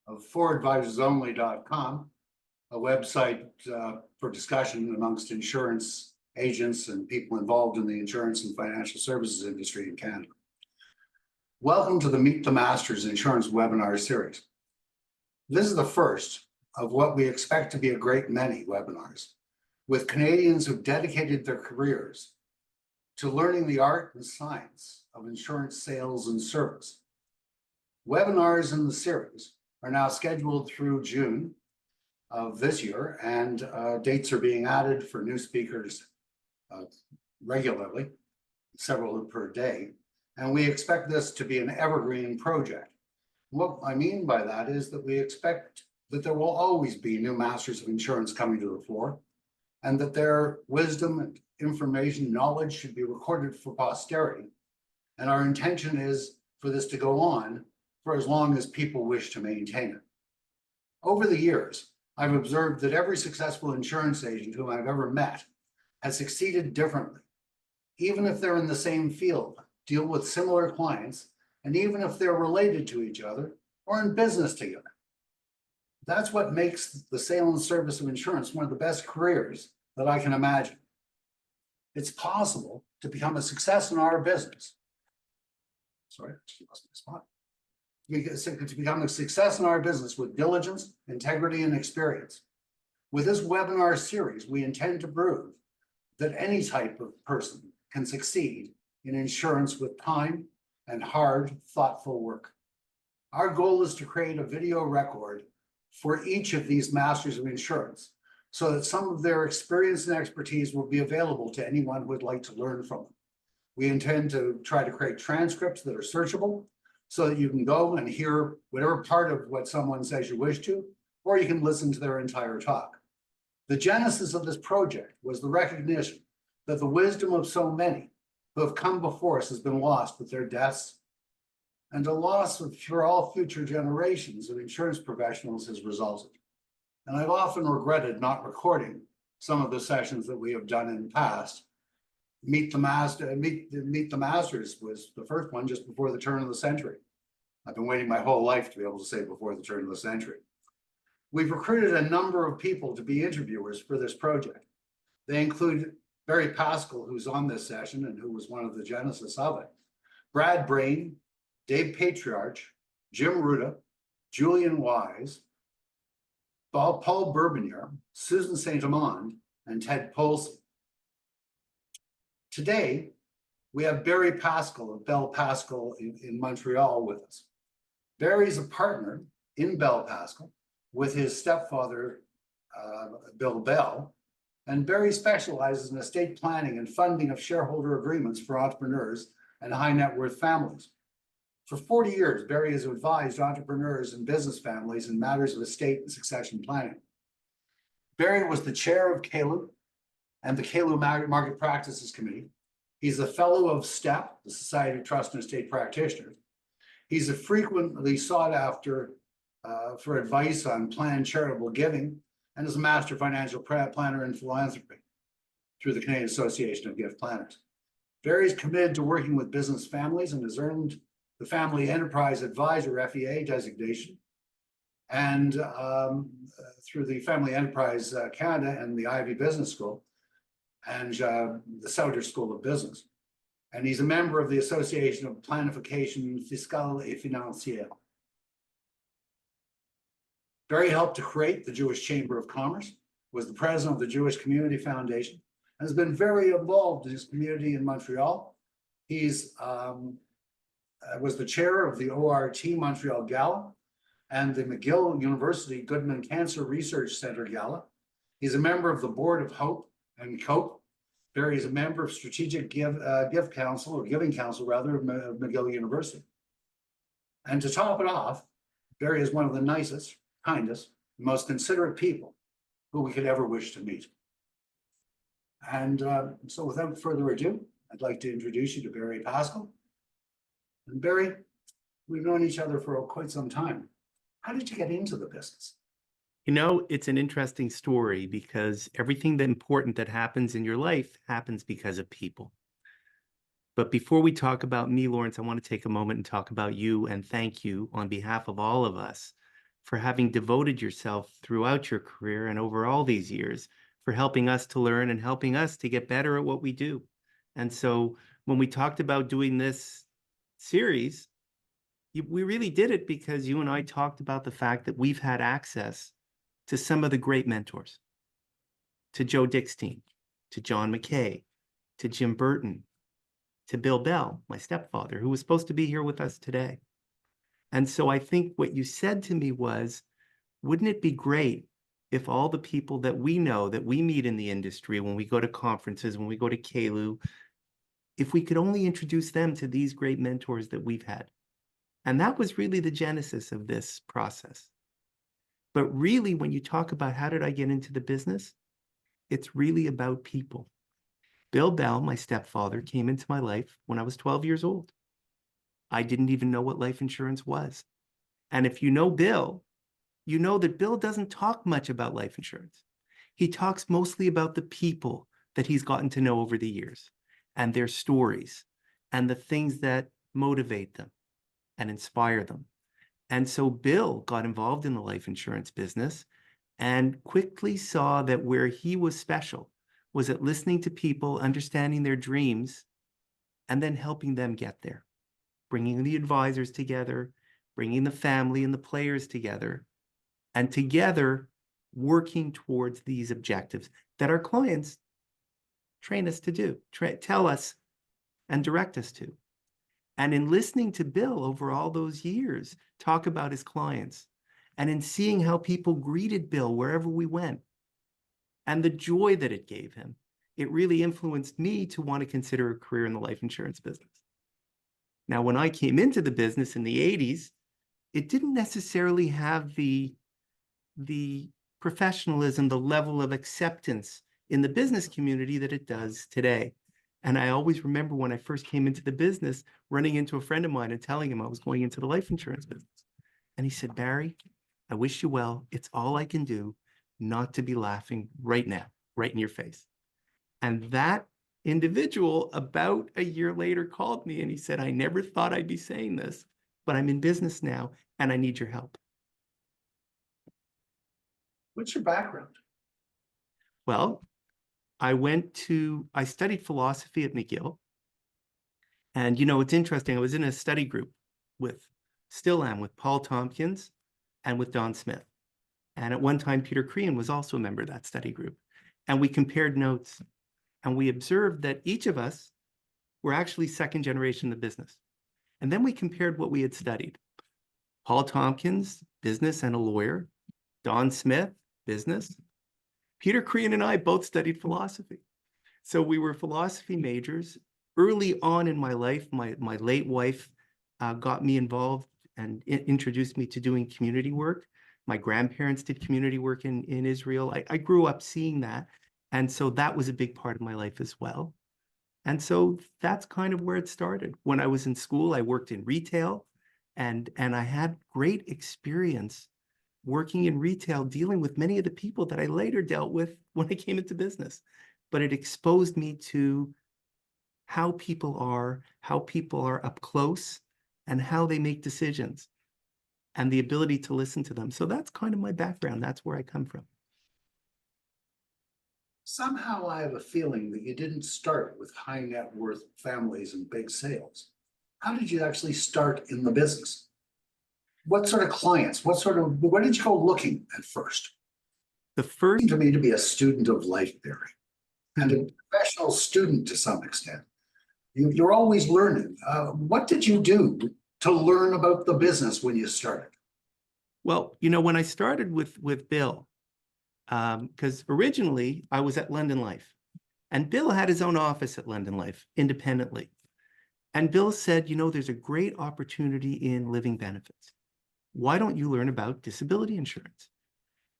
of foradvisorsonly.com, a website for discussion amongst insurance agents and people involved in the insurance and financial services industry in Canada. Welcome to the Meet the Masters Insurance webinar series. This is the first of what we expect to be a great many webinars with Canadians who've dedicated their careers to learning the art and science of insurance sales and service. Webinars in the series are now scheduled through June of this year, and dates are being added for new speakers regularly, several per day, and we expect this to be an evergreen project. What I mean by that is that we expect that there will always be new masters of insurance coming to the fore, and that their wisdom and information, knowledge should be recorded for posterity. And our intention is for this to go on for as long as people wish to maintain it. Over the years, I've observed that every successful insurance agent whom I've ever met has succeeded differently, even if they're in the same field, deal with similar clients, and even if they're related to each other or in business together. That's what makes the sale and service of insurance one of the best careers that I can imagine. It's possible to become a success in our business. Sorry, I lost my spot. To become a success in our business with diligence, integrity, and experience. With this webinar series, we intend to prove that any type of person can succeed in insurance with time and hard, thoughtful work. Our goal is to create a video record for each of these masters of insurance so that some of their experience and expertise will be available to anyone who would like to learn from them. We intend to try to create transcripts that are searchable so that you can go and hear whatever part of what someone says you wish to, or you can listen to their entire talk. The genesis of this project was the recognition that the wisdom of so many who have come before us has been lost with their deaths, and a loss for all future generations of insurance professionals has resulted. And I've often regretted not recording some of the sessions that we have done in the past. Meet the Masters was the first one just before the turn of the century. I've been waiting my whole life to be able to say before the turn of the century. We've recruited a number of people to be interviewers for this project. They include Bell Pascal, who's on this session and who was one of the genesis of it, Brad Brain, Dave Patriarch, Jim Ruda, Julian Wise, Paul Bourbonnier, Susan St. Amand, and Ted Polson. Today, we have Bell Pascal of Bell Pascal in Montreal with us. Barry's a partner in Bell Pascal with his stepfather, Bill Bell, and Barry specializes in estate planning and funding of shareholder agreements for entrepreneurs and high net worth families. For 40 years, Barry has advised entrepreneurs and business families in matters of estate and succession planning. Barry was the chair of CALU and the CALU Market Practices Committee. He's a fellow of STEP, the Society of Trust and Estate Practitioners. He's a frequently sought after for advice on planned charitable giving, and is a master financial planner in philanthropy through the Canadian Association of Gift Planners. Barry is committed to working with business families and has earned the Family Enterprise Advisor FEA designation, and through the Family Enterprise Canada and the Ivy Business School and the Sauder School of Business. And he's a member of the Association of Planification Fiscale et Financière. Barry helped to create the Jewish Chamber of Commerce, was the president of the Jewish Community Foundation, and has been very involved in his community in Montreal. He's was the chair of the ORT Montreal Gala and the McGill University Goodman Cancer Research Center Gala. He's a member of the Board of Hope and COPE. Barry is a member of Strategic Giving Council of McGill University. And to top it off, Barry is one of the nicest, kindest, most considerate people who we could ever wish to meet. And so without further ado, I'd like to introduce you to Bell Pascal. And Barry, we've known each other for quite some time. How did you get into the business? You know, it's an interesting story because everything that important that happens in your life happens because of people. But before we talk about me, Lawrence, I want to take a moment and talk about you and thank you on behalf of all of us for having devoted yourself throughout your career and over all these years for helping us to learn and helping us to get better at what we do. And so when we talked about doing this series, we really did it because you and I talked about the fact that we've had access to some of the great mentors, to Joe Dickstein, to John McKay, to Jim Burton, to Bill Bell, my stepfather, who was supposed to be here with us today. And so I think what you said to me was, wouldn't it be great if all the people that we know, that we meet in the industry, when we go to conferences, when we go to CALU, if we could only introduce them to these great mentors that we've had? And that was really the genesis of this process. But really, when you talk about how did I get into the business, it's really about people. Bill Bell, my stepfather, came into my life when I was 12 years old. I didn't even know what life insurance was. And if you know Bill, you know that Bill doesn't talk much about life insurance. He talks mostly about the people that he's gotten to know over the years and their stories and the things that motivate them and inspire them. And so Bill got involved in the life insurance business and quickly saw that where he was special was at listening to people, understanding their dreams, and then helping them get there, bringing the advisors together, bringing the family and the players together, and together working towards these objectives that our clients train us to do, tell us and direct us to. And in listening to Bill over all those years talk about his clients, and in seeing how people greeted Bill wherever we went, and the joy that it gave him, it really influenced me to want to consider a career in the life insurance business. Now, when I came into the business in the 80s, it didn't necessarily have the professionalism, the level of acceptance in the business community that it does today. And I always remember when I first came into the business, running into a friend of mine and telling him I was going into the life insurance business. And he said, "Barry, I wish you well. It's all I can do not to be laughing right now, right in your face." And that individual about a year later called me and he said, "I never thought I'd be saying this, but I'm in business now and I need your help." What's your background? Well, I studied philosophy at McGill. And, it's interesting. I was in a study group still am with Paul Tompkins and with Don Smith. And at one time, Peter Crean was also a member of that study group. And we compared notes and we observed that each of us were actually second generation in the business. And then we compared what we had studied. Paul Tompkins, business and a lawyer. Don Smith, business. Peter Crean and I both studied philosophy. So we were philosophy majors. Early on in my life, my late wife got me involved and introduced me to doing community work. My grandparents did community work in Israel. I grew up seeing that. And so that was a big part of my life as well. And so that's kind of where it started. When I was in school, I worked in retail and I had great experience working in retail, dealing with many of the people that I later dealt with when I came into business. But it exposed me to how people are up close and how they make decisions and the ability to listen to them. So that's kind of my background. That's where I come from. Somehow I have a feeling that you didn't start with high net worth families and big sales. How did you actually start in the business? What sort of clients? Where did you go looking at first? The first, It seemed to me to be a student of life, Barry, and a professional student to some extent. You're always learning. What did you do to learn about the business when you started? well, when I started with Bill, because originally I was at London Life, and Bill had his own office at London Life independently. And Bill said, there's a great opportunity in living benefits. Why don't you learn about disability insurance?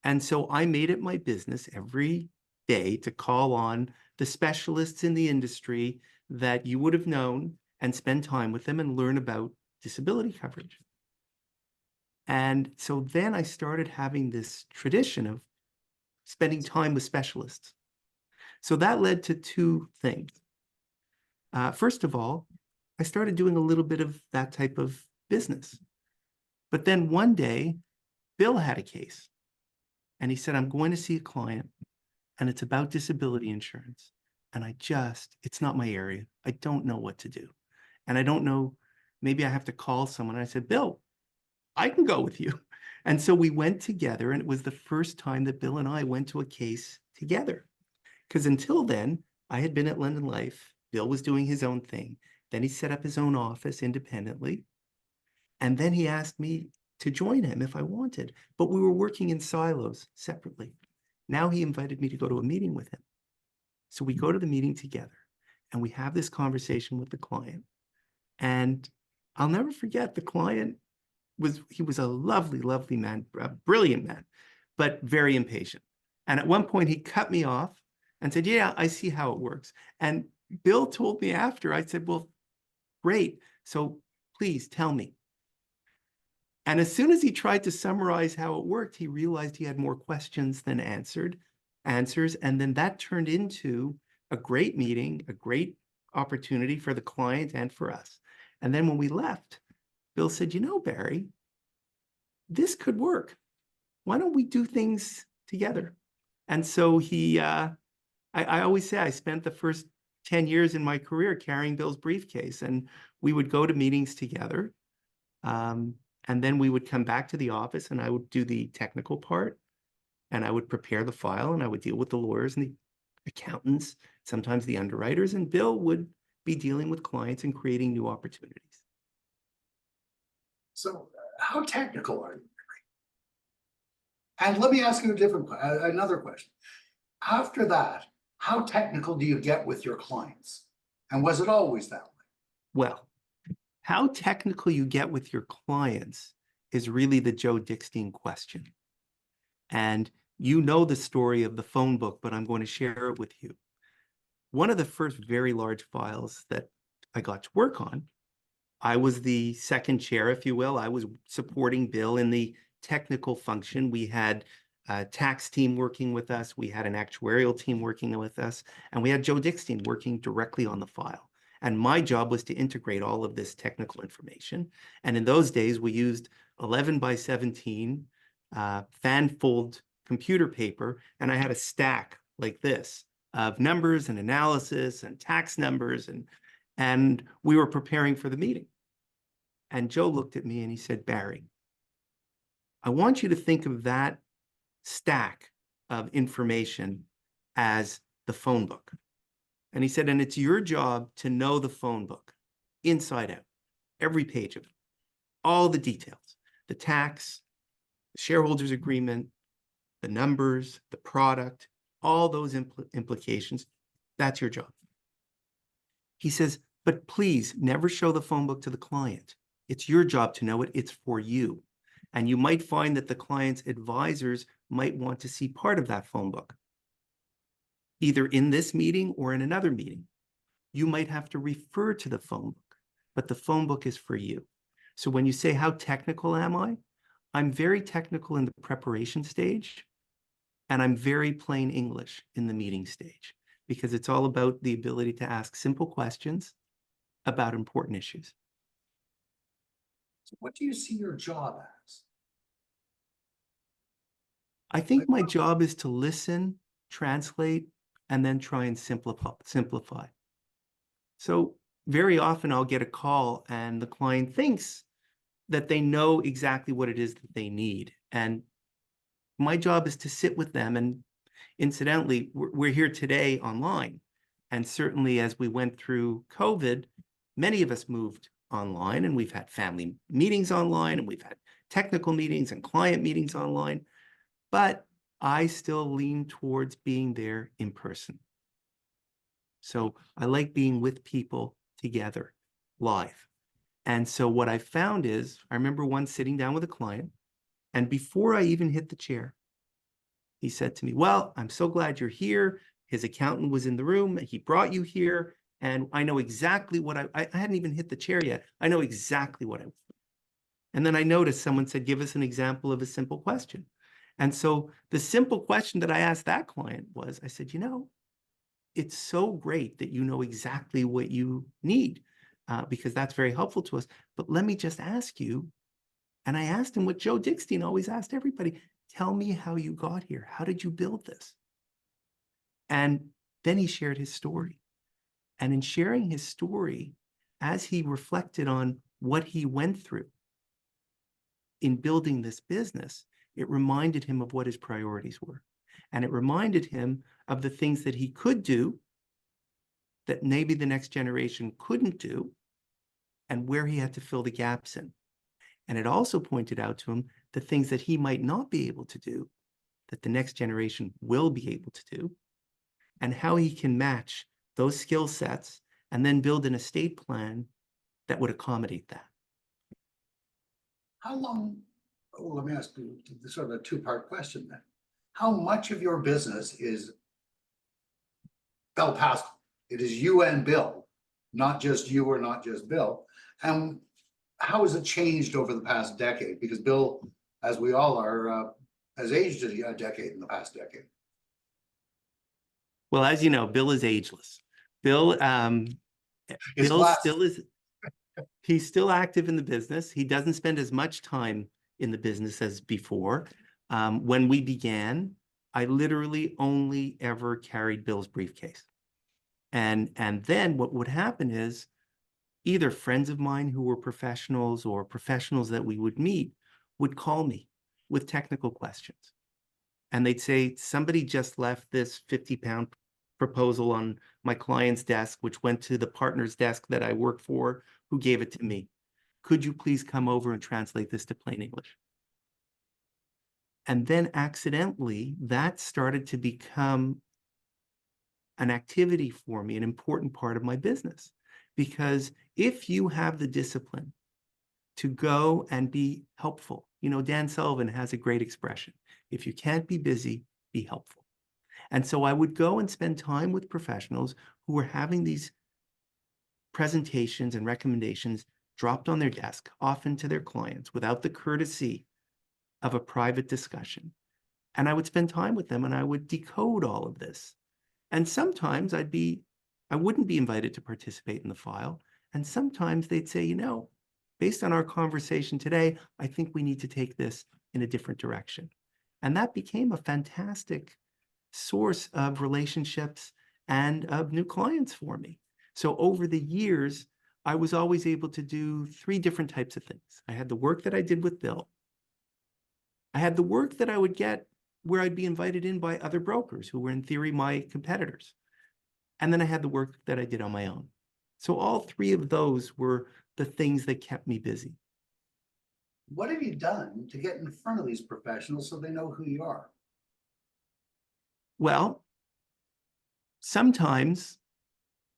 And so I made it my business every day to call on the specialists in the industry that you would have known and spend time with them and learn about disability coverage. And so then I started having this tradition of spending time with specialists. So that led to two things. First of all, I started doing a little bit of that type of business. But then one day, Bill had a case, and he said, I'm going to see a client, and it's about disability insurance. And it's not my area. I don't know what to do. And I don't know, maybe I have to call someone. And I said, Bill, I can go with you. And so we went together, and it was the first time that Bill and I went to a case together. Because until then, I had been at London Life. Bill was doing his own thing. Then he set up his own office independently. And then he asked me to join him if I wanted, but we were working in silos separately. Now he invited me to go to a meeting with him. So we go to the meeting together, and we have this conversation with the client. And I'll never forget, the client he was a lovely, lovely man, a brilliant man, but very impatient. And at one point he cut me off and said, yeah, I see how it works. And Bill told me after, I said, well, great. So please tell me. And as soon as he tried to summarize how it worked, he realized he had more questions than answers. And then that turned into a great meeting, a great opportunity for the client and for us. And then when we left, Bill said, you know, Barry, this could work. Why don't we do things together? And so I always say I spent the first 10 years in my career carrying Bill's briefcase, and we would go to meetings together. And then we would come back to the office, and I would do the technical part, and I would prepare the file, and I would deal with the lawyers and the accountants, sometimes the underwriters, and Bill would be dealing with clients and creating new opportunities. So how technical are you? And let me ask you another question. After that, how technical do you get with your clients? And was it always that way? Well, how technical you get with your clients is really the Joe Dickstein question. And you know the story of the phone book, but I'm going to share it with you. One of the first very large files that I got to work on, I was the second chair, if you will. I was supporting Bill in the technical function. We had a tax team working with us. We had an actuarial team working with us. And we had Joe Dickstein working directly on the file. And my job was to integrate all of this technical information. And in those days, we used 11 by 17 fan-fold computer paper. And I had a stack like this of numbers and analysis and tax numbers. And we were preparing for the meeting. And Joe looked at me and he said, Barry, I want you to think of that stack of information as the phone book. And he said, and it's your job to know the phone book inside out, every page of it, all the details, the tax, the shareholders agreement, the numbers, the product, all those implications. That's your job. He says, but please never show the phone book to the client. It's your job to know it. It's for you. And you might find that the client's advisors might want to see part of that phone book, either in this meeting or in another meeting. You might have to refer to the phone book, but the phone book is for you. So when you say, how technical am I? I'm very technical in the preparation stage, and I'm very plain English in the meeting stage, because it's all about the ability to ask simple questions about important issues. So what do you see your job as? I think my job is to listen, translate, and then try and simplify. So very often I'll get a call and the client thinks that they know exactly what it is that they need. And my job is to sit with them. And incidentally, we're here today online. And certainly as we went through COVID, many of us moved online, and we've had family meetings online, and we've had technical meetings and client meetings online. But I still lean towards being there in person. So I like being with people together, live. And so what I found is, I remember once sitting down with a client, and before I even hit the chair, he said to me, well, I'm so glad you're here. His accountant was in the room. He brought you here. And I know exactly what I hadn't even hit the chair yet. I know exactly what I want. And then I noticed someone said, give us an example of a simple question. And so the simple question that I asked that client was, I said, you know, it's so great that you know exactly what you need, because that's very helpful to us. But let me just ask you, And I asked him what Joe Dickstein always asked everybody, tell me how you got here. How did you build this? And then he shared his story. And in sharing his story, as he reflected on what he went through in building this business, it reminded him of what his priorities were. And it reminded him of the things that he could do that maybe the next generation couldn't do, and where he had to fill the gaps in. And it also pointed out to him the things that he might not be able to do that the next generation will be able to do, and how he can match those skill sets and then build an estate plan that would accommodate that. How long, well, let me ask you sort of a two-part question then. How much of your business is Bell Pascal? It is you and Bill, not just you or not just Bill. And how has it changed over the past decade? Because Bill, as we all are, has aged a decade in the past decade. Well, as you know, Bill is ageless. Bill, His Bill glass. still is, he's still active in the business. He doesn't spend as much time in the business as before. When we began, I literally only ever carried Bill's briefcase. And then what would happen is either friends of mine who were professionals or professionals that we would meet would call me with technical questions. And they'd say, somebody just left this 50-pound proposal on my client's desk, which went to the partner's desk that I work for, who gave it to me. Could you please come over and translate this to plain English? And then accidentally, that started to become an activity for me, an important part of my business. Because if you have the discipline to go and be helpful, you know, Dan Sullivan has a great expression. If you can't be busy, be helpful. And so I would go and spend time with professionals who were having these presentations and recommendations dropped on their desk, often to their clients, without the courtesy of a private discussion. And I would spend time with them and I would decode all of this. And sometimes I wouldn't be invited to participate in the file. And sometimes they'd say, you know, based on our conversation today, I think we need to take this in a different direction. And that became a fantastic source of relationships and of new clients for me. So over the years, I was always able to do 3 different types of things. I had the work that I did with Bill. I had the work that I would get where I'd be invited in by other brokers who were in theory my competitors. And then I had the work that I did on my own. So all 3 of those were the things that kept me busy. What have you done to get in front of these professionals so they know who you are? Well, sometimes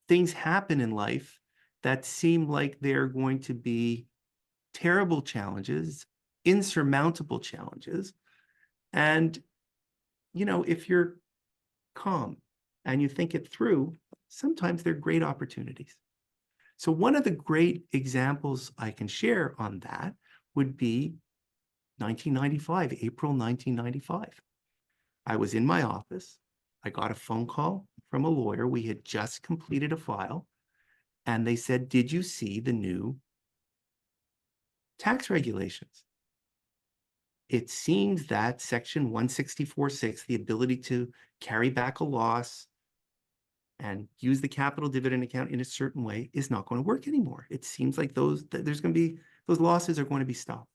things happen in life that seem like they're going to be terrible challenges, insurmountable challenges. And, you know, if you're calm and you think it through, sometimes they're great opportunities. So one of the great examples I can share on that would be 1995, April 1995. I was in my office. I got a phone call from a lawyer. We had just completed a file. And they said, did you see the new tax regulations? It seems that section 164.6, the ability to carry back a loss and use the capital dividend account in a certain way, is not going to work anymore. It seems like those losses are going to be stopped.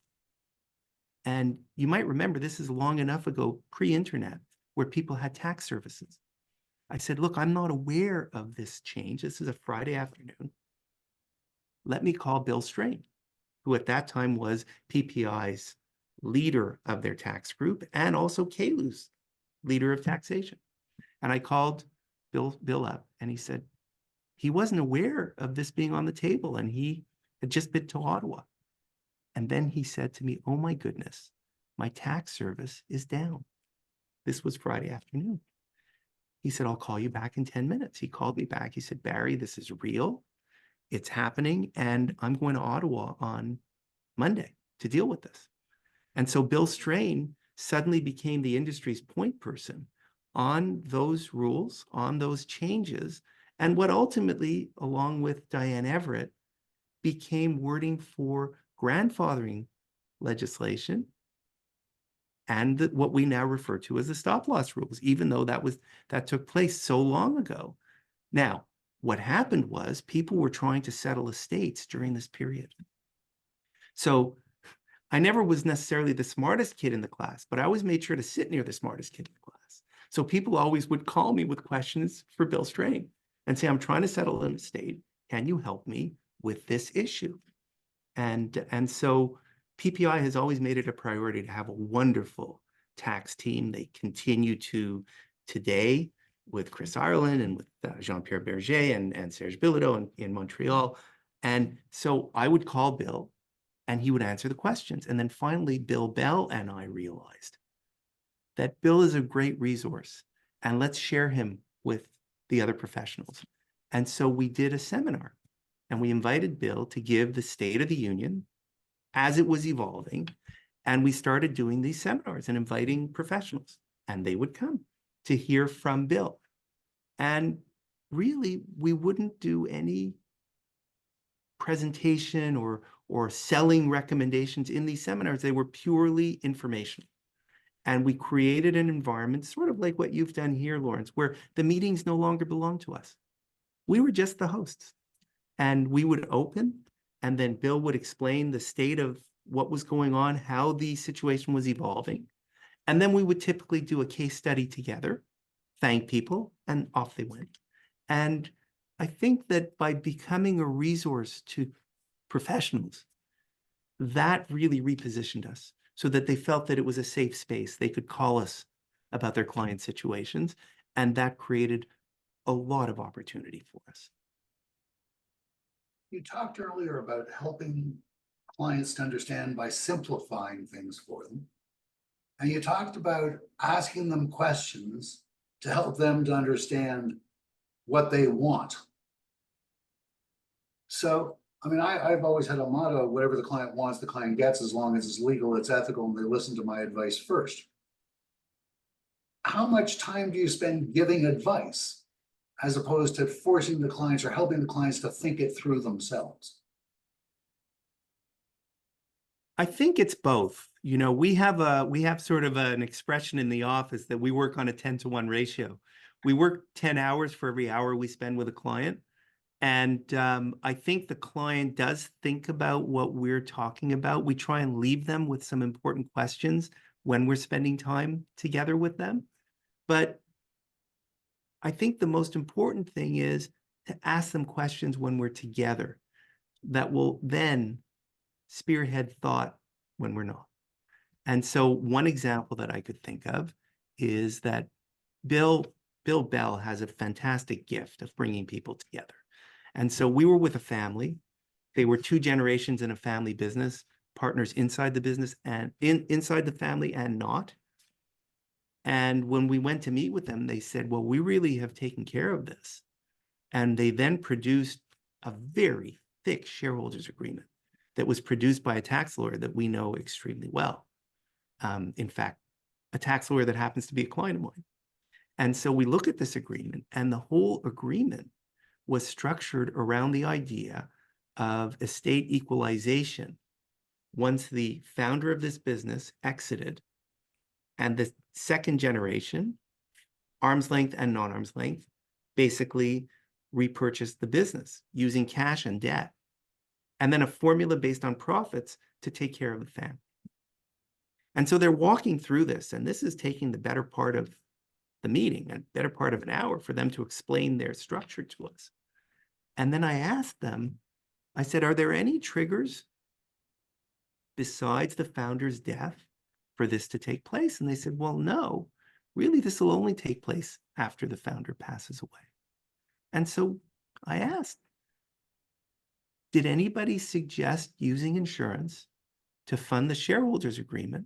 And you might remember, this is long enough ago, pre-internet, where people had tax services. I said, look, I'm not aware of this change. This is a Friday afternoon. Let me call Bill Strain, who at that time was PPI's leader of their tax group and also CALU's leader of taxation. And I called Bill up and he said he wasn't aware of this being on the table and he had just been to Ottawa. And then he said to me, oh my goodness, my tax service is down. This was Friday afternoon. He said, I'll call you back in 10 minutes. He called me back. He said, Barry, this is real. It's happening. And I'm going to Ottawa on Monday to deal with this. And so Bill Strain suddenly became the industry's point person on those rules, on those changes, and what ultimately, along with Diane Everett, became wording for grandfathering legislation and what we now refer to as the stop loss rules, even though that took place so long ago. Now, what happened was people were trying to settle estates during this period. So I never was necessarily the smartest kid in the class, but I always made sure to sit near the smartest kid in the class. So people always would call me with questions for Bill Strain and say, I'm trying to settle an estate. Can you help me with this issue? And so PPI has always made it a priority to have a wonderful tax team. They continue to today with Chris Ireland and with Jean-Pierre Berger and Serge Bilodeau in Montreal. And so I would call Bill and he would answer the questions. And then finally, Bill Bell and I realized that Bill is a great resource and let's share him with the other professionals. And so we did a seminar and we invited Bill to give the State of the Union as it was evolving. And we started doing these seminars and inviting professionals, and they would come to hear from Bill. And really, we wouldn't do any presentation or selling recommendations in these seminars. They were purely informational. And we created an environment, sort of like what you've done here, Lawrence, where the meetings no longer belong to us. We were just the hosts. And we would open, and then Bill would explain the state of what was going on, how the situation was evolving. And then we would typically do a case study together, thank people, and off they went. And I think that by becoming a resource to professionals, that really repositioned us so that they felt that it was a safe space. They could call us about their client situations, and that created a lot of opportunity for us. You talked earlier about helping clients to understand by simplifying things for them. And you talked about asking them questions to help them to understand what they want. So, I mean, I've always had a motto, whatever the client wants, the client gets, as long as it's legal, it's ethical, and they listen to my advice first. How much time do you spend giving advice as opposed to forcing the clients or helping the clients to think it through themselves? I think it's both. You know, we have sort of an expression in the office that we work on a 10-to-1 ratio. We work 10 hours for every hour we spend with a client. And I think the client does think about what we're talking about. We try and leave them with some important questions when we're spending time together with them. But I think the most important thing is to ask them questions when we're together that will then spearhead thought when we're not. And so one example that I could think of is that Bill Bell has a fantastic gift of bringing people together. And so we were with a family. They were 2 generations in a family business, partners inside the business and inside the family and not. And when we went to meet with them, they said, well, we really have taken care of this. And they then produced a very thick shareholders agreement that was produced by a tax lawyer that we know extremely well. In fact, a tax lawyer that happens to be a client of mine. And so we look at this agreement, and the whole agreement was structured around the idea of estate equalization once the founder of this business exited and the second generation, arm's length and non-arm's length, basically repurchased the business using cash and debt, and then a formula based on profits to take care of the family. And so they're walking through this, and this is taking the better part of the meeting and better part of an hour for them to explain their structure to us. And then I asked them, I said, are there any triggers besides the founder's death for this to take place? And they said, well, no, really, this will only take place after the founder passes away. And so I asked, did anybody suggest using insurance to fund the shareholders agreement?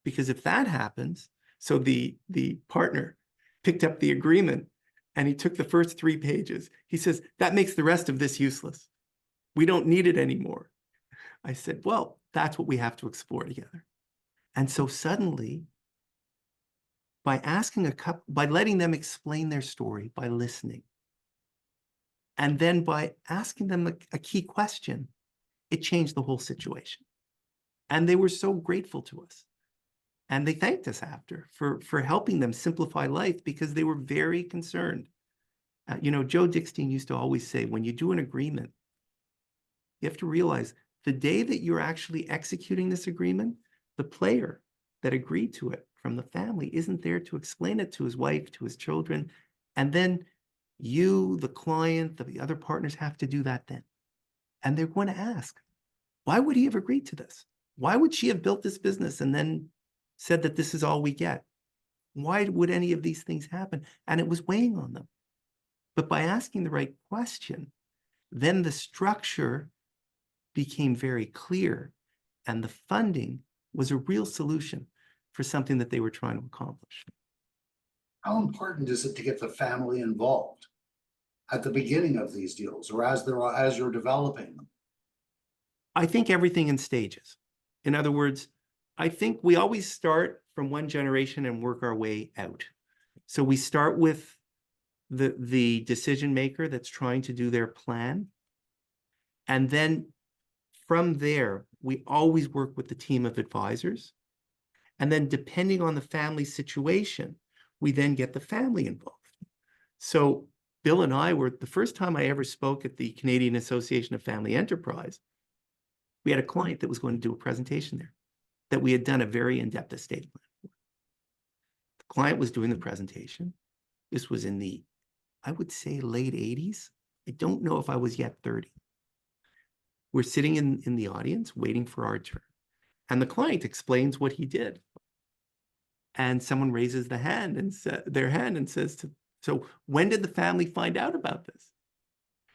Because if that happens, so the partner picked up the agreement and he took the first 3 pages. He says, that makes the rest of this useless. We don't need it anymore. I said, well, that's what we have to explore together. And so suddenly, by letting them explain their story, by listening, and then by asking them a key question, it changed the whole situation. And they were so grateful to us. And they thanked us after for helping them simplify life because they were very concerned. Joe Dickstein used to always say, when you do an agreement, you have to realize the day that you're actually executing this agreement, the player that agreed to it from the family isn't there to explain it to his wife, to his children. And then you, the client, the other partners have to do that then. And they're going to ask, why would he have agreed to this? Why would she have built this business and then said that this is all we get? Why would any of these things happen? And it was weighing on them. But by asking the right question, then the structure became very clear, and the funding was a real solution for something that they were trying to accomplish. How important is it to get the family involved at the beginning of these deals or as you're developing them? I think everything in stages. In other words, I think we always start from one generation and work our way out. So we start with the decision maker that's trying to do their plan. And then from there, we always work with the team of advisors. And then depending on the family situation, we then get the family involved. So Bill and I were, the first time I ever spoke at the Canadian Association of Family Enterprise, we had a client that was going to do a presentation there that we had done a very in-depth estate plan for. The client was doing the presentation. This was in the, I would say, late 80s. I don't know if I was yet 30. We're sitting in the audience waiting for our turn. And the client explains what he did. And someone raises their hand and says, so when did the family find out about this?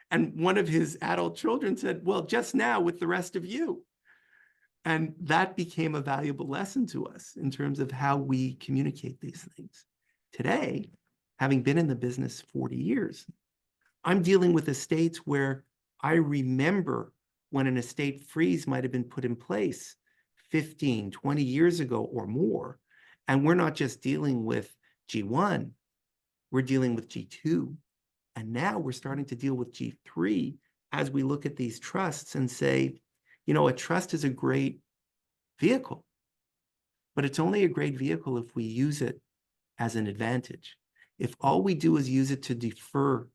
And one of his adult children said, well, just now with the rest of you. And that became a valuable lesson to us in terms of how we communicate these things. Today, having been in the business 40 years, I'm dealing with estates where I remember when an estate freeze might have been put in place 15, 20 years ago or more. And we're not just dealing with G1, we're dealing with G2. And now we're starting to deal with G3 as we look at these trusts and say, a trust is a great vehicle, but it's only a great vehicle if we use it as an advantage. If all we do is use it to defer,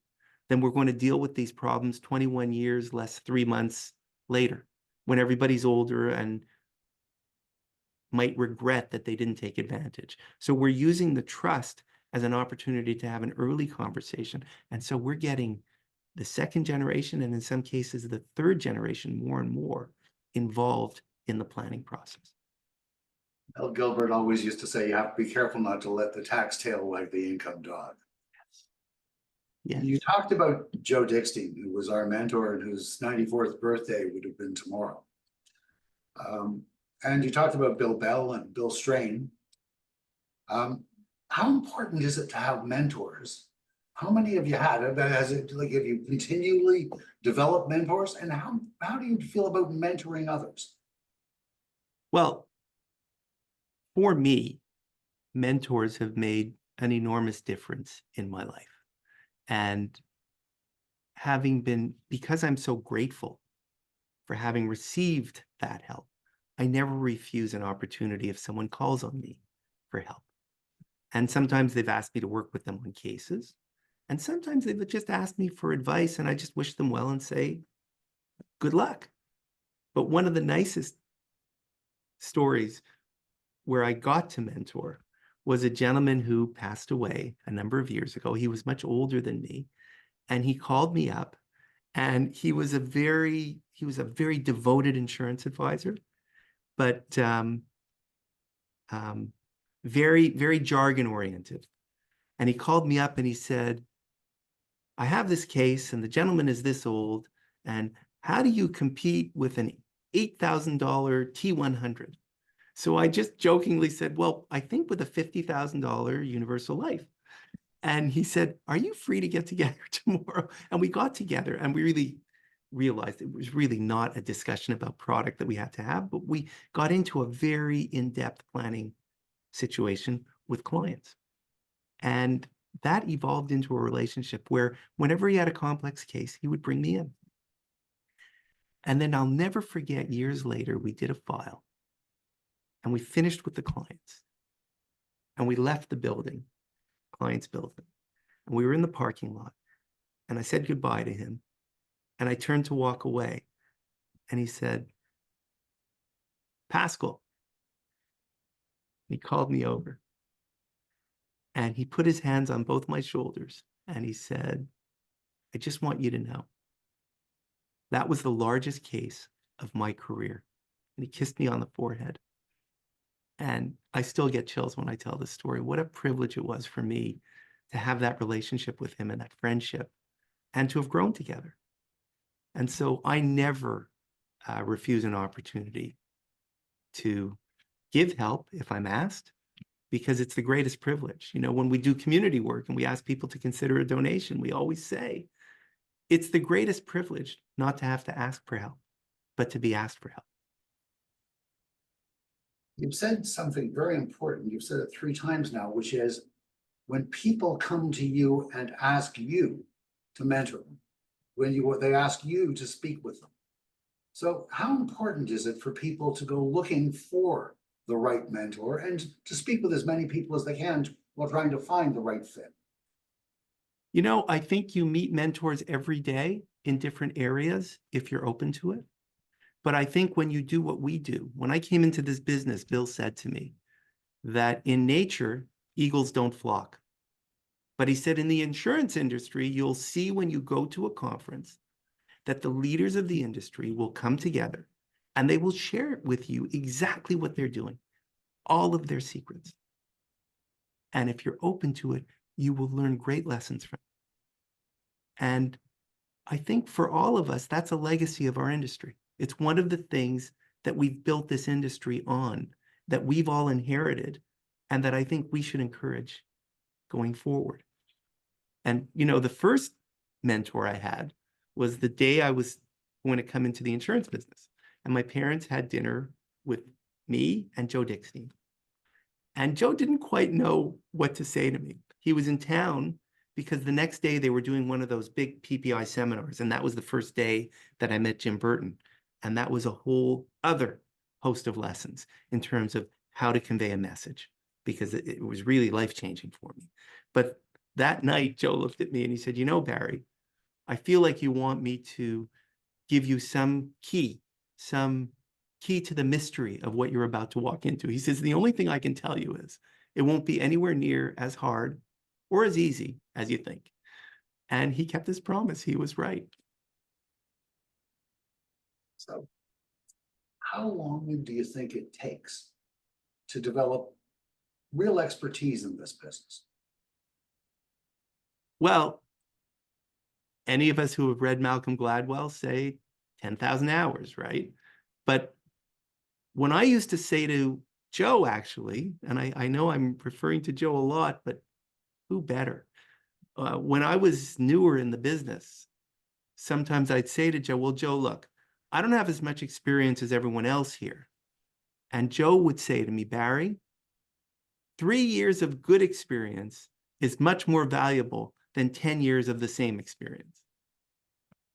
then we're going to deal with these problems 21 years less 3 months later, when everybody's older and might regret that they didn't take advantage. So we're using the trust as an opportunity to have an early conversation. And so we're getting the second generation, and in some cases, the third generation more and more involved in the planning process. Mel Gilbert always used to say, you have to be careful not to let the tax tail wag the income dog. Yes. You talked about Joe Dickstein, who was our mentor and whose 94th birthday would have been tomorrow. And you talked about Bill Bell and Bill Strain. How important is it to have mentors? How many have you had? Have you continually developed mentors? And how do you feel about mentoring others? Well, for me, mentors have made an enormous difference in my life. And because I'm so grateful for having received that help, I never refuse an opportunity if someone calls on me for help. And sometimes they've asked me to work with them on cases. And sometimes they've just asked me for advice, and I just wish them well and say, good luck. But one of the nicest stories where I got to mentor was a gentleman who passed away a number of years ago. He was much older than me, and he called me up, and he was a very devoted insurance advisor, but very, very jargon oriented. And he called me up and he said, I have this case and the gentleman is this old, and how do you compete with an $8,000 T100? So I just jokingly said, well, I think with a $50,000 universal life. And he said, are you free to get together tomorrow? And we got together, and we really realized it was really not a discussion about product that we had to have, but we got into a very in-depth planning situation with clients. And that evolved into a relationship where whenever he had a complex case, he would bring me in. And then I'll never forget, years later, we did a file. And we finished with the clients. And we left the building, client's building. And we were in the parking lot. And I said goodbye to him. And I turned to walk away. And he said, Pascal. He called me over. And he put his hands on both my shoulders. And he said, I just want you to know that was the largest case of my career. And he kissed me on the forehead. And I still get chills when I tell this story. What a privilege it was for me to have that relationship with him and that friendship and to have grown together. And so I never refuse an opportunity to give help if I'm asked, because it's the greatest privilege. You know, when we do community work and we ask people to consider a donation, we always say, it's the greatest privilege not to have to ask for help, but to be asked for help. You've said something very important. You've said it 3 times now, which is when people come to you and ask you to mentor them, they ask you to speak with them. So how important is it for people to go looking for the right mentor and to speak with as many people as they can while trying to find the right fit? You know, I think you meet mentors every day in different areas if you're open to it. But I think when you do what we do, when I came into this business, Bill said to me that in nature, eagles don't flock. But he said in the insurance industry, you'll see when you go to a conference that the leaders of the industry will come together and they will share with you exactly what they're doing, all of their secrets. And if you're open to it, you will learn great lessons from it. And I think for all of us, that's a legacy of our industry. It's one of the things that we've built this industry on, that we've all inherited, and that I think we should encourage going forward. And, you know, the first mentor I had was the day I was going to come into the insurance business. And my parents had dinner with me and Joe Dickstein. And Joe didn't quite know what to say to me. He was in town because the next day they were doing one of those big PPI seminars. And that was the first day that I met Jim Burton. And that was a whole other host of lessons in terms of how to convey a message, because it was really life-changing for me. But that night, Joe looked at me and he said, you know, Barry, I feel like you want me to give you some key to the mystery of what you're about to walk into. He says, the only thing I can tell you is it won't be anywhere near as hard or as easy as you think. And he kept his promise. He was right. So how long do you think it takes to develop real expertise in this business? Well, any of us who have read Malcolm Gladwell say 10,000 hours, right? But when I used to say to Joe, actually, and I know I'm referring to Joe a lot, but who better? When I was newer in the business, sometimes I'd say to Joe, well, Joe, look, I don't have as much experience as everyone else here. And Joe would say to me, Barry, 3 years of good experience is much more valuable than 10 years of the same experience.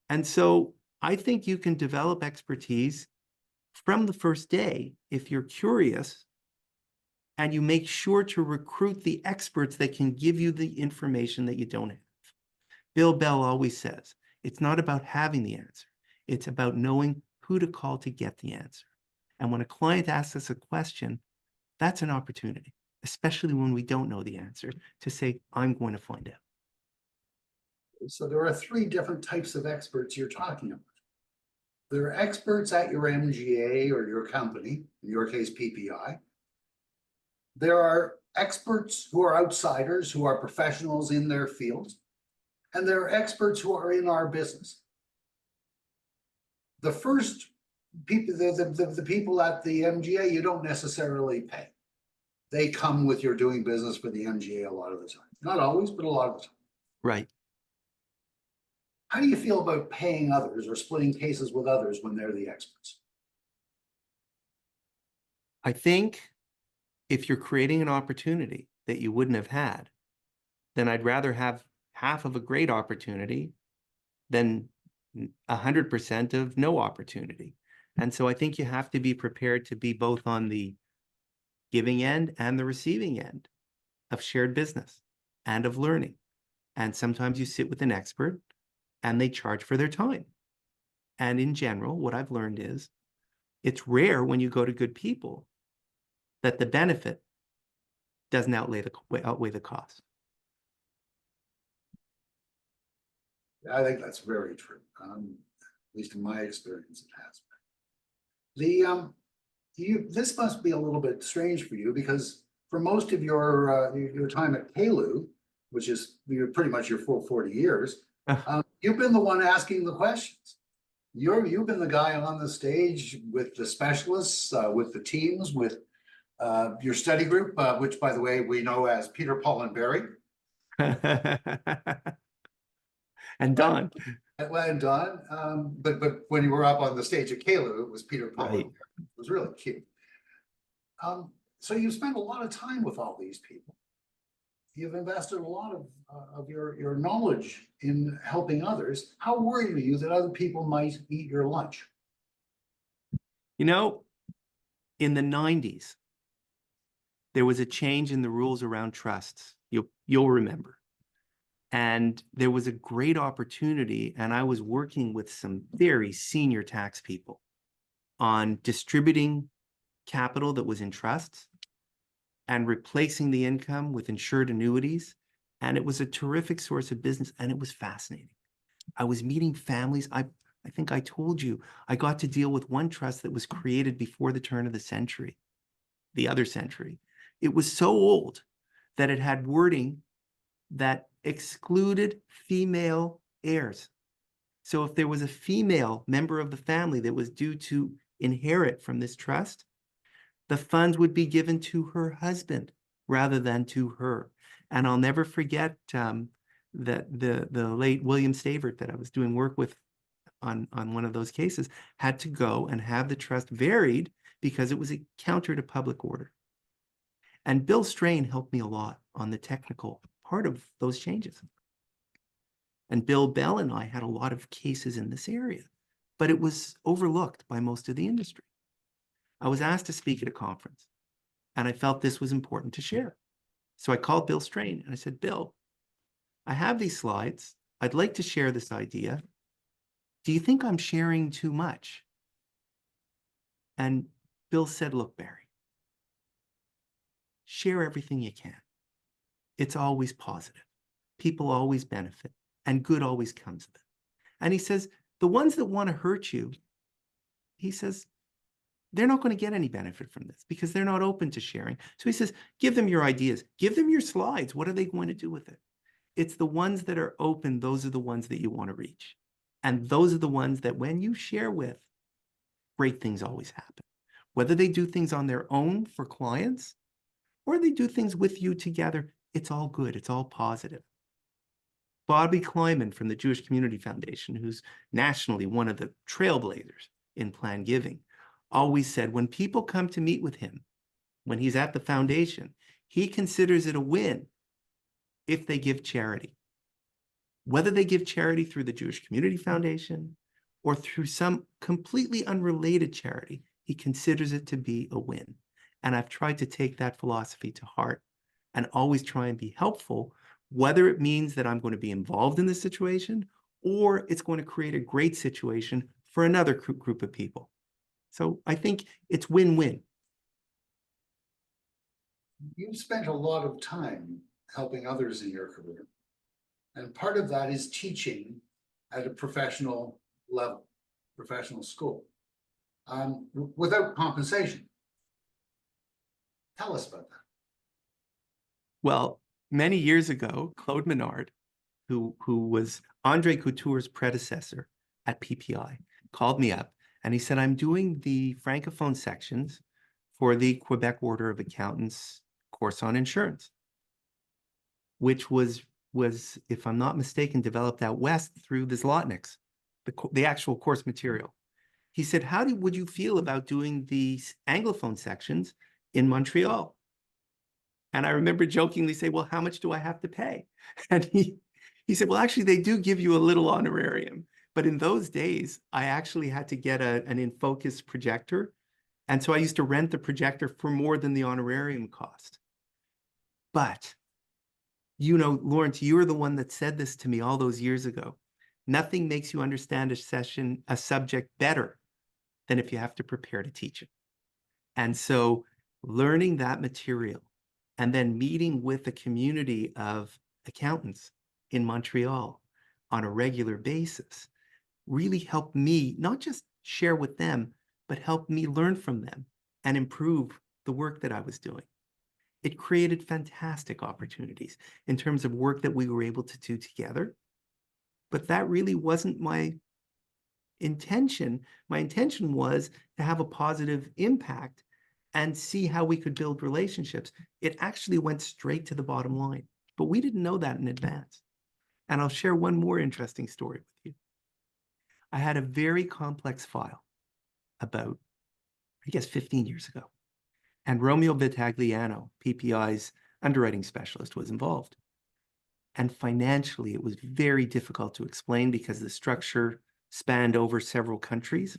And so I think you can develop expertise from the first day if you're curious and you make sure to recruit the experts that can give you the information that you don't have. Bill Bell always says, it's not about having the answer. It's about knowing who to call to get the answer. And when a client asks us a question, that's an opportunity, especially when we don't know the answer, to say, I'm going to find out. So there are 3 different types of experts you're talking about. There are experts at your MGA or your company, in your case, PPI. There are experts who are outsiders, who are professionals in their fields. And there are experts who are in our business. The first people, the people at the MGA, you don't necessarily pay. They come with your doing business for the MGA a lot of the time. Not always, but a lot of the time. Right. How do you feel about paying others or splitting cases with others when they're the experts? I think if you're creating an opportunity that you wouldn't have had, then I'd rather have half of a great opportunity than 100% of no opportunity. And so I think you have to be prepared to be both on the giving end and the receiving end of shared business and of learning. And sometimes you sit with an expert and they charge for their time. And in general, what I've learned is it's rare when you go to good people that the benefit doesn't outweigh the cost. I think that's very true. At least in my experience, it has been. This must be a little bit strange for you because for most of your time at CALU, which is pretty much your full 40 years, you've been the one asking the questions. You've been the guy on the stage with the specialists, with the teams, with your study group, which, by the way, we know as Peter, Paul, and Barry. And Don. And Don, but when you were up on the stage at CALU, it was Peter, Paul, and Barry. It was really cute. So you spent a lot of time with all these people. You've invested a lot of your knowledge in helping others. How worried are you that other people might eat your lunch? You know, in the 90s, there was a change in the rules around trusts. You'll remember. And there was a great opportunity, and I was working with some very senior tax people on distributing capital that was in trusts and replacing the income with insured annuities. And it was a terrific source of business, and it was fascinating. I was meeting families. I think I told you, I got to deal with one trust that was created before the turn of the century, the other century. It was so old that it had wording that excluded female heirs. So if there was a female member of the family that was due to inherit from this trust, the funds would be given to her husband rather than to her. And I'll never forget that the late William Stavert that I was doing work with on one of those cases had to go and have the trust varied because it was a counter to public order. And Bill Strain helped me a lot on the technical part of those changes. And Bill Bell and I had a lot of cases in this area, but it was overlooked by most of the industry. I was asked to speak at a conference, and I felt this was important to share. So I called Bill Strain and I said, Bill, I have these slides. I'd like to share this idea. Do you think I'm sharing too much? And Bill said, look, Barry, share everything you can. It's always positive. People always benefit, and good always comes of it. And he says, the ones that want to hurt you, he says, they're not going to get any benefit from this because they're not open to sharing. So he says, give them your ideas, give them your slides. What are they going to do with it? It's the ones that are open. Those are the ones that you want to reach. And those are the ones that when you share with, great things always happen. Whether they do things on their own for clients or they do things with you together, it's all good. It's all positive. Bobby Kleiman from the Jewish Community Foundation, who's nationally one of the trailblazers in planned giving, always said when people come to meet with him, when he's at the foundation, he considers it a win if they give charity. Whether they give charity through the Jewish Community Foundation or through some completely unrelated charity, he considers it to be a win. And I've tried to take that philosophy to heart and always try and be helpful, whether it means that I'm going to be involved in this situation or it's going to create a great situation for another group of people. So I think it's win-win. You've spent a lot of time helping others in your career. And part of that is teaching at a professional level, professional school, without compensation. Tell us about that. Well, many years ago, Claude Menard, who was Andre Couture's predecessor at PPI, called me up and he said, I'm doing the Francophone sections for the Quebec Order of Accountants course on insurance, which was, if I'm not mistaken, developed out west through the Zlotniks, the actual course material. He said, would you feel about doing the Anglophone sections in Montreal? And I remember jokingly say, well, how much do I have to pay? And he said, well, actually, they do give you a little honorarium. But in those days, I actually had to get an in-focus projector And so I used to rent the projector for more than the honorarium cost. But, you know, Lawrence, you're the one that said this to me all those years ago. Nothing makes you understand a subject better than if you have to prepare to teach it. And so learning that material and then meeting with a community of accountants in Montreal on a regular basis really helped me not just share with them, but helped me learn from them and improve the work that I was doing. It created fantastic opportunities in terms of work that we were able to do together. But that really wasn't my intention. My intention was to have a positive impact and see how we could build relationships. It actually went straight to the bottom line, but we didn't know that in advance. And I'll share one more interesting story with you. I had a very complex file about, I guess, 15 years ago. And Romeo Vitagliano, PPI's underwriting specialist, was involved. And financially, it was very difficult to explain because the structure spanned over several countries.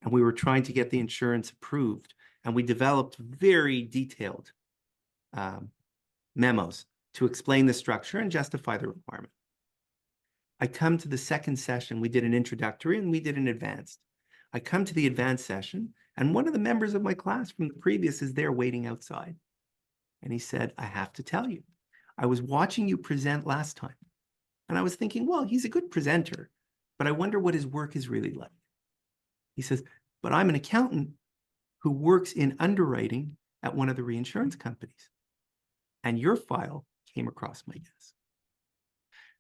And we were trying to get the insurance approved. And we developed very detailed memos to explain the structure and justify the requirement. I come to the second session. We did an introductory and we did an advanced. I come to the advanced session, and one of the members of my class from the previous is there waiting outside. And he said, I have to tell you, I was watching you present last time. And I was thinking, well, he's a good presenter, but I wonder what his work is really like. He says, but I'm an accountant who works in underwriting at one of the reinsurance companies. And your file came across my desk.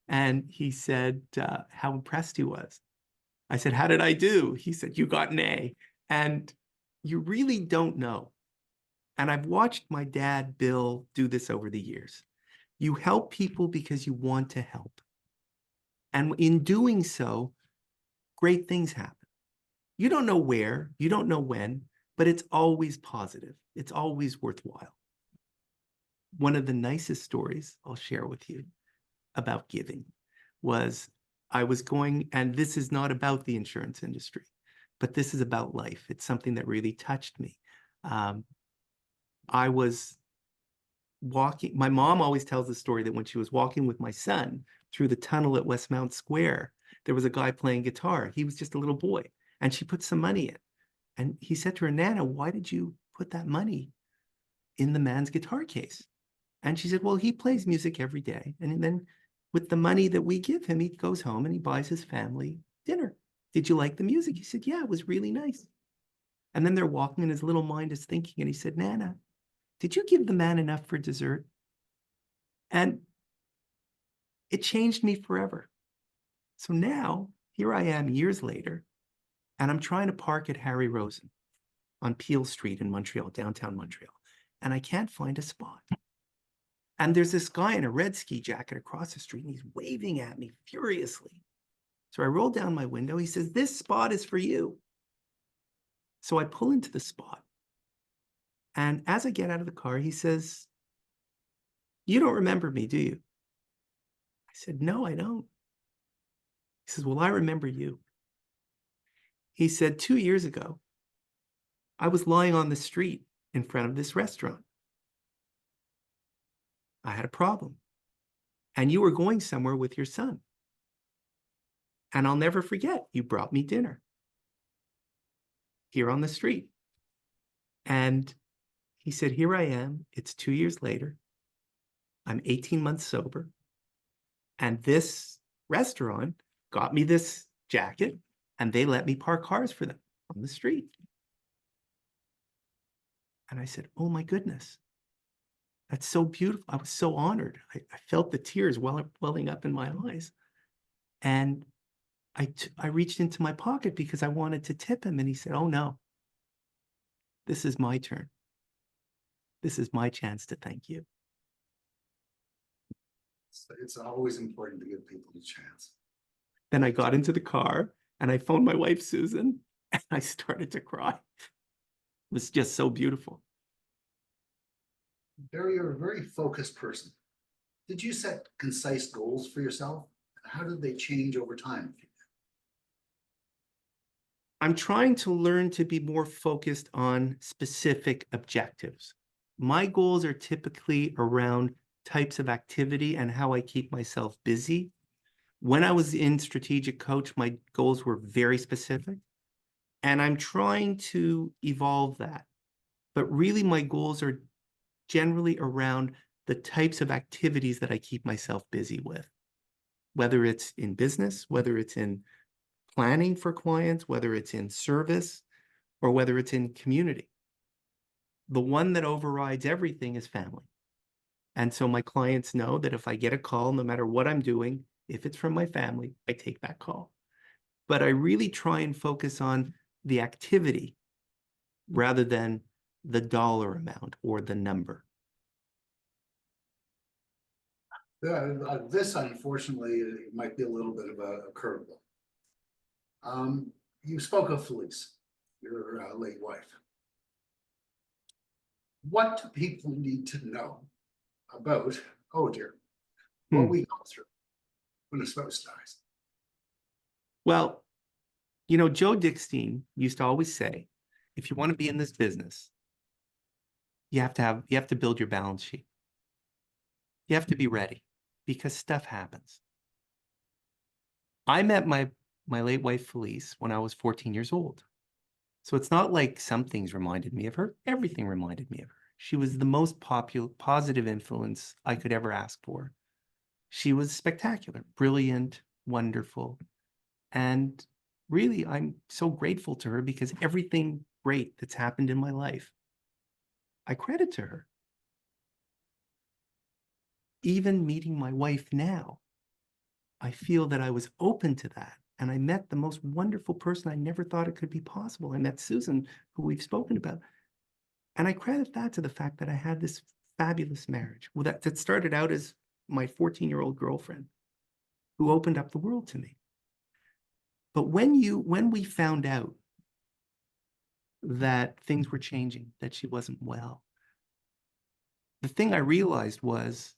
And he said how impressed he was. I said, how did I do? He said, you got an A. And you really don't know. And I've watched my dad, Bill, do this over the years. You help people because you want to help. And in doing so, great things happen. You don't know where, you don't know when, but it's always positive. It's always worthwhile. One of the nicest stories I'll share with you about giving was I was going, and this is not about the insurance industry, but this is about life. It's something that really touched me. I was walking, my mom always tells the story that when she was walking with my son through the tunnel at Westmount Square, there was a guy playing guitar. He was just a little boy, and she put some money in. And he said to her, Nana, why did you put that money in the man's guitar case? And she said, well, he plays music every day. And then with the money that we give him, he goes home and he buys his family dinner. Did you like the music? He said, yeah, it was really nice. And then they're walking and his little mind is thinking, and he said, Nana, did you give the man enough for dessert? And it changed me forever. So now here I am years later, and I'm trying to park at Harry Rosen on Peel Street in Montreal, downtown Montreal. And I can't find a spot. And there's this guy in a red ski jacket across the street, and he's waving at me furiously. So I roll down my window. He says, this spot is for you. So I pull into the spot. And as I get out of the car, he says, you don't remember me, do you? I said, no, I don't. He says, well, I remember you. He said, 2 years ago, I was lying on the street in front of this restaurant. I had a problem. And you were going somewhere with your son. And I'll never forget, you brought me dinner here on the street. And he said, here I am. It's 2 years later. I'm 18 months sober. And this restaurant got me this jacket, and they let me park cars for them on the street. And I said, oh my goodness, that's so beautiful. I was so honored. I felt the tears welling up in my eyes. And I reached into my pocket because I wanted to tip him. And he said, oh no, this is my turn. This is my chance to thank you. It's always important to give people a chance. Then I got into the car and I phoned my wife, Susan, and I started to cry. It was just so beautiful. Barry, you're a very focused person. Did you set concise goals for yourself? How did they change over time? I'm trying to learn to be more focused on specific objectives. My goals are typically around types of activity and how I keep myself busy. When I was in strategic coach, my goals were very specific, and I'm trying to evolve that. But really, my goals are generally around the types of activities that I keep myself busy with, whether it's in business, whether it's in planning for clients, whether it's in service, or whether it's in community. The one that overrides everything is family. And so my clients know that if I get a call, no matter what I'm doing, if it's from my family, I take that call. But I really try and focus on the activity rather than the dollar amount or the number. This unfortunately might be a little bit of a curveball. You spoke of Felice, your late wife. What do people need to know about, oh dear, what we go through when a spouse dies? Well, you know, Joe Dickstein used to always say, if you want to be in this business, you have to build your balance sheet. You have to be ready because stuff happens. I met my late wife Felice when I was 14 years old. So it's not like some things reminded me of her. Everything reminded me of her. She was the most positive influence I could ever ask for. She was spectacular, brilliant, wonderful. And really, I'm so grateful to her because everything great that's happened in my life, I credit to her. Even meeting my wife now, I feel that I was open to that. And I met the most wonderful person. I never thought it could be possible. I met Susan, who we've spoken about. And I credit that to the fact that I had this fabulous marriage. Well, that started out as my 14-year-old girlfriend who opened up the world to me. But when we found out that things were changing, that she wasn't well, the thing I realized was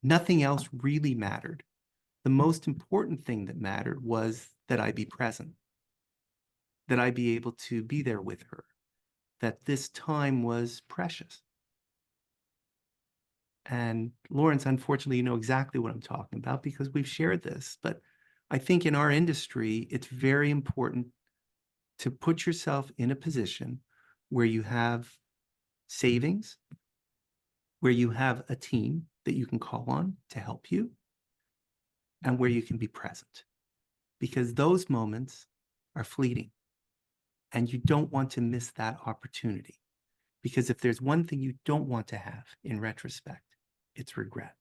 nothing else really mattered. The most important thing that mattered was that I be present, that I be able to be there with her, that this time was precious. And Lawrence, unfortunately, you know exactly what I'm talking about because we've shared this. But I think in our industry, it's very important to put yourself in a position where you have savings, where you have a team that you can call on to help you, and where you can be present. Because those moments are fleeting. And you don't want to miss that opportunity. Because if there's one thing you don't want to have in retrospect, it's regret.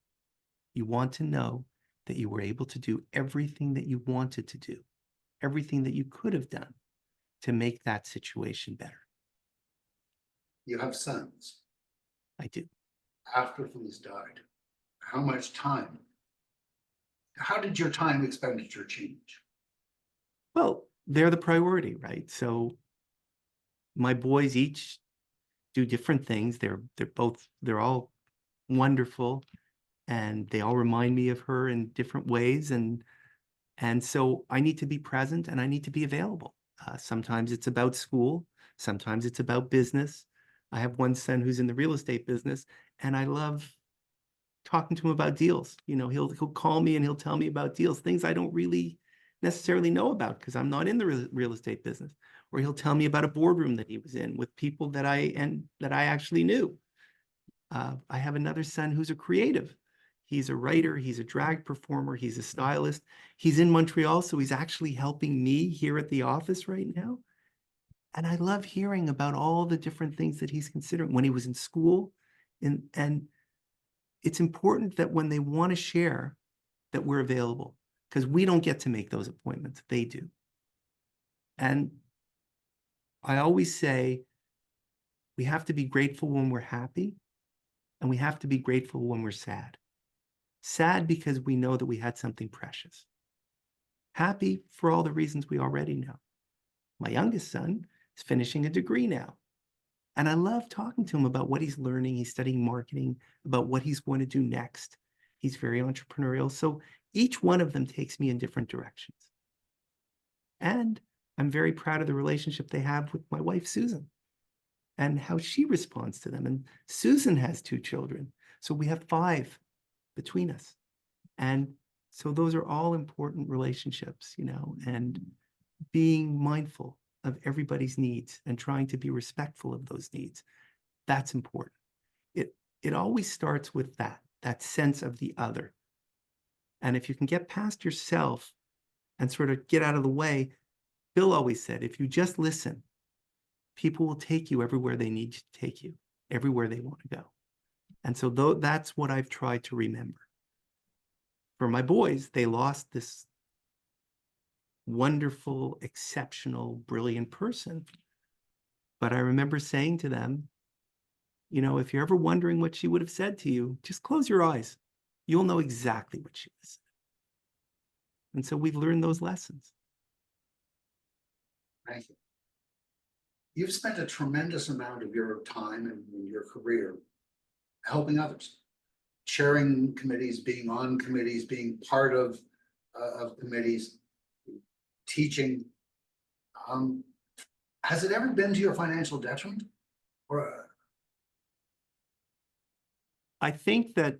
You want to know that you were able to do everything that you wanted to do, everything that you could have done to make that situation better. You have sons. I do. After Felice died, how much time? How did your time expenditure change? Well, they're the priority, right? So my boys each do different things. They're all wonderful, and they all remind me of her in different ways. And so I need to be present and I need to be available. Sometimes it's about school. Sometimes it's about business. I have one son who's in the real estate business, and I love talking to him about deals. You know, he'll call me and he'll tell me about deals, things I don't really necessarily know about because I'm not in the real estate business. Or he'll tell me about a boardroom that he was in with people that I actually knew. I have another son who's a creative. He's a writer, he's a drag performer, he's a stylist. He's in Montreal, so he's actually helping me here at the office right now. And I love hearing about all the different things that he's considering when he was in school. And it's important that when they want to share, that we're available because we don't get to make those appointments. They do. And I always say we have to be grateful when we're happy, and we have to be grateful when we're sad. Sad because we know that we had something precious. Happy for all the reasons we already know. My youngest son is finishing a degree now. And I love talking to him about what he's learning. He's studying marketing, about what he's going to do next. He's very entrepreneurial. So each one of them takes me in different directions. And I'm very proud of the relationship they have with my wife, Susan, and how she responds to them. And Susan has 2 children. So we have 5 between us. And so those are all important relationships, and being mindful of everybody's needs and trying to be respectful of those needs. That's important. It always starts with that sense of the other. And if you can get past yourself and sort of get out of the way, Bill always said, if you just listen, people will take you everywhere they need to take you, everywhere they want to go. And so that's what I've tried to remember. For my boys, they lost this wonderful, exceptional, brilliant person. But I remember saying to them, if you're ever wondering what she would have said to you, just close your eyes. You'll know exactly what she would have said. And so we've learned those lessons. Thank you. You've spent a tremendous amount of your time and your career helping others, chairing committees, being on committees, being part of committees, teaching. Has it ever been to your financial detriment? Or I think that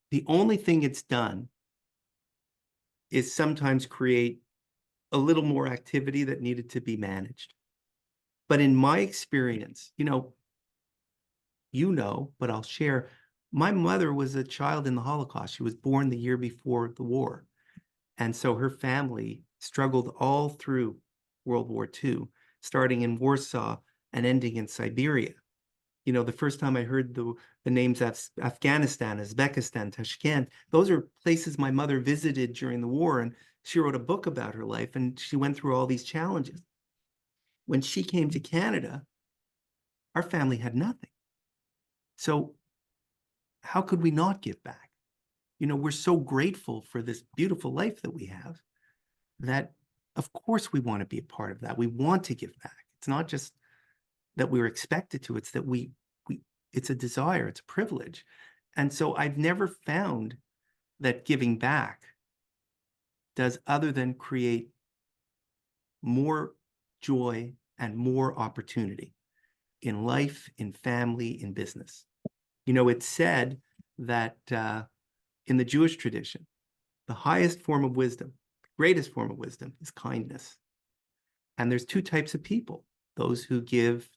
the only thing it's done is sometimes create a little more activity that needed to be managed. But in my experience, but I'll share, my mother was a child in the Holocaust. She was born the year before the war. And so her family struggled all through World War II, starting in Warsaw and ending in Siberia. The first time I heard the names of Afghanistan, Uzbekistan, Tashkent, those are places my mother visited during the war, and she wrote a book about her life, and she went through all these challenges. When she came to Canada, our family had nothing. So how could we not give back? We're so grateful for this beautiful life that we have that, of course, we want to be a part of that. We want to give back. It's not just that we're expected to, it's that it's a desire, it's a privilege. And so I've never found that giving back does other than create more joy and more opportunity in life, in family, in business. It's said that in the Jewish tradition, the highest form of wisdom, the greatest form of wisdom is kindness. And there's 2 types of people, those who give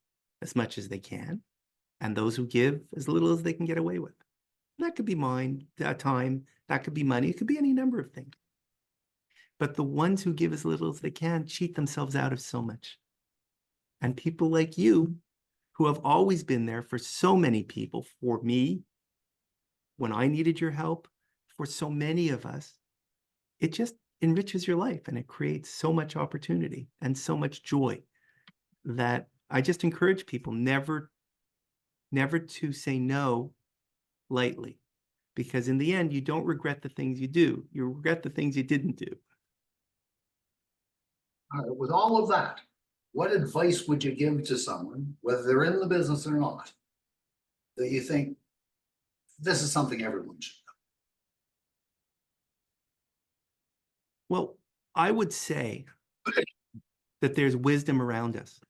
as much as they can, and those who give as little as they can get away with. That could be time, that could be money, it could be any number of things. But the ones who give as little as they can cheat themselves out of so much. And people like you, who have always been there for so many people, for me, when I needed your help, for so many of us, it just enriches your life and it creates so much opportunity and so much joy that I just encourage people never to say no lightly, because in the end, you don't regret the things you do. You regret the things you didn't do. with all of that, what advice would you give to someone, whether they're in the business or not, that you think this is something everyone should know? Well, I would say that there's wisdom around us.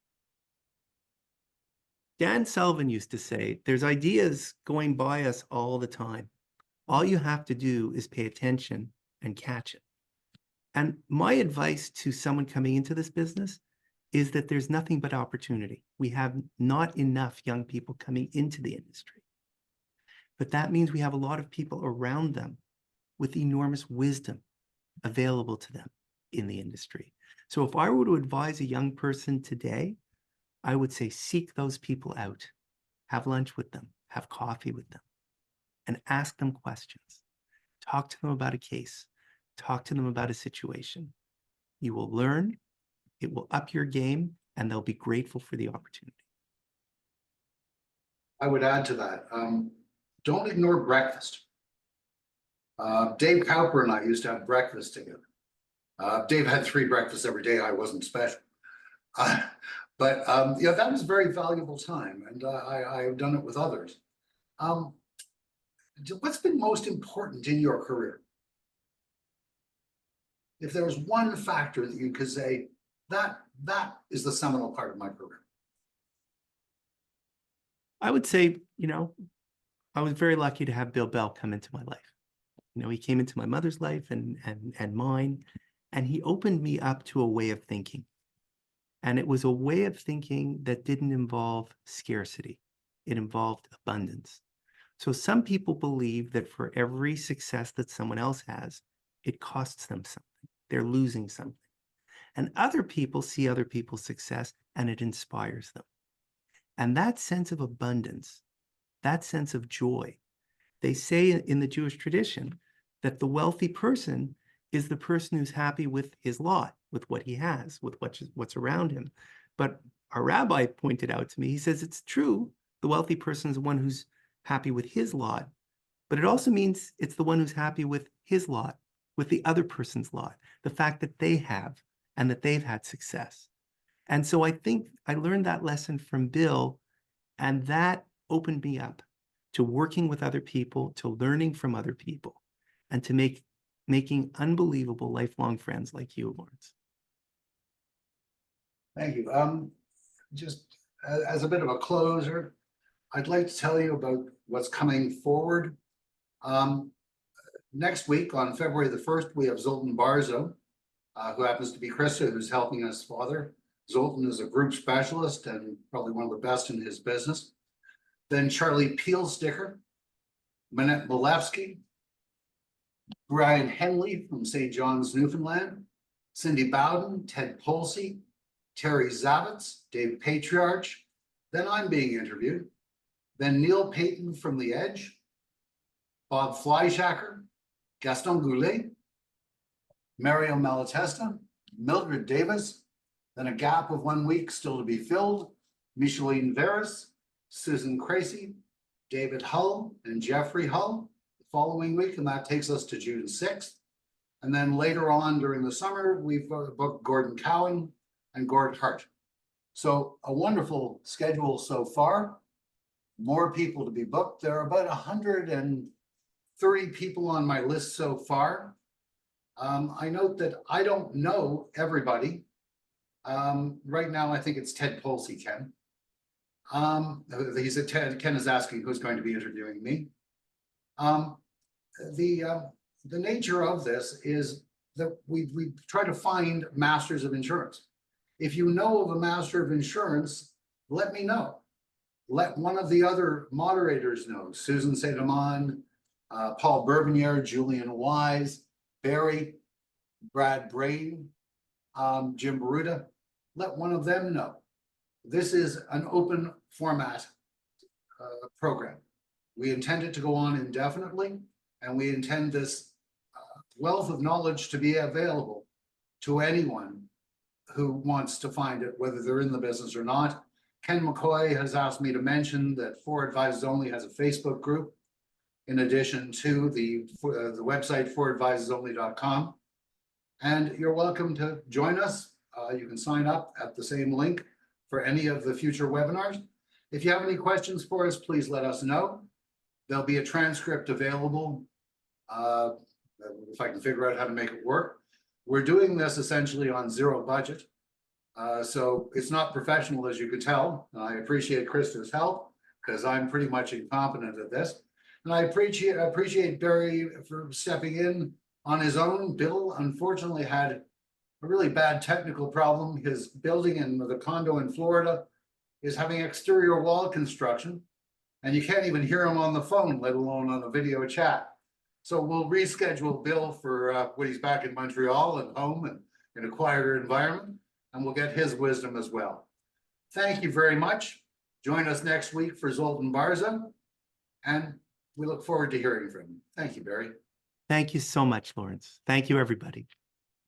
Dan Sullivan used to say, there's ideas going by us all the time. All you have to do is pay attention and catch it. And my advice to someone coming into this business is that there's nothing but opportunity. We have not enough young people coming into the industry. But that means we have a lot of people around them with enormous wisdom available to them in the industry. So if I were to advise a young person today, I would say seek those people out, have lunch with them, have coffee with them, and ask them questions. Talk to them about a case, talk to them about a situation. You will learn, it will up your game, and they'll be grateful for the opportunity. I would add to that, don't ignore breakfast. Dave Cowper and I used to have breakfast together. Dave had 3 breakfasts every day. I wasn't special. But that was very valuable time, and I have done it with others. What's been most important in your career? If there was one factor that you could say, That is the seminal part of my program. I would say, I was very lucky to have Bill Bell come into my life. He came into my mother's life and mine, and he opened me up to a way of thinking. And it was a way of thinking that didn't involve scarcity. It involved abundance. So some people believe that for every success that someone else has, it costs them something. They're losing something. And other people see other people's success and it inspires them. And that sense of abundance, that sense of joy, they say in the Jewish tradition that the wealthy person is the person who's happy with his lot, with what he has, with what's around him. But our rabbi pointed out to me, he says it's true, the wealthy person is the one who's happy with his lot, but it also means it's the one who's happy with his lot, with the other person's lot, the fact that they have and that they've had success. And so I think I learned that lesson from Bill, and that opened me up to working with other people, to learning from other people, and to making unbelievable lifelong friends like you, Lawrence. Thank you. Just as a bit of a closer, I'd like to tell you about what's coming forward. Next week on February the 1st, we have Zoltan Barzo, who happens to be Krista, who's helping us father. Zoltan is a group specialist and probably one of the best in his business. Then Charlie Peelsticker, Manette Malevsky, Brian Henley from St. John's, Newfoundland, Cindy Bowden, Ted Polsey, Terry Zavitz, Dave Patriarch. Then I'm being interviewed. Then Neil Payton from The Edge, Bob Fleischacker, Gaston Goulet, Mario Malatesta, Mildred Davis. Then a gap of 1 week still to be filled, Micheline Veras, Susan Cracy, David Hull, and Jeffrey Hull the following week, and that takes us to June 6th. And then later on during the summer, we've booked Gordon Cowan and Gord Hart. So a wonderful schedule so far. More people to be booked. There are about 130 people on my list so far. I note that I don't know everybody. Right now, I think it's Ted Polsey, Ken. Ken is asking who's going to be interviewing me. The nature of this is that we try to find masters of insurance. If you know of a master of insurance, let me know. Let one of the other moderators know, Susan St. Amand, Paul Bourbonniere, Julian Wise, Barry, Brad Brain, Jim Baruta. Let one of them know. This is an open format program. We intend it to go on indefinitely, and we intend this wealth of knowledge to be available to anyone who wants to find it, whether they're in the business or not. Ken McCoy has asked me to mention that For Advisors Only has a Facebook group, in addition to the website foradvisorsonly.com. And you're welcome to join us. You can sign up at the same link for any of the future webinars. If you have any questions for us, please let us know. There'll be a transcript available if I can figure out how to make it work. We're doing this essentially on zero budget. So it's not professional, as you could tell. I appreciate Krista's help because I'm pretty much incompetent at this. And I appreciate Barry for stepping in on his own. Bill unfortunately had a really bad technical problem. His building in the condo in Florida is having exterior wall construction, and you can't even hear him on the phone, let alone on a video chat. So we'll reschedule Bill for when he's back in Montreal and home and in a quieter environment, and we'll get his wisdom as well. Thank you very much. Join us next week for Zoltan Barzo, and we look forward to hearing from you. Thank you, Barry. Thank you so much, Lawrence. Thank you, everybody.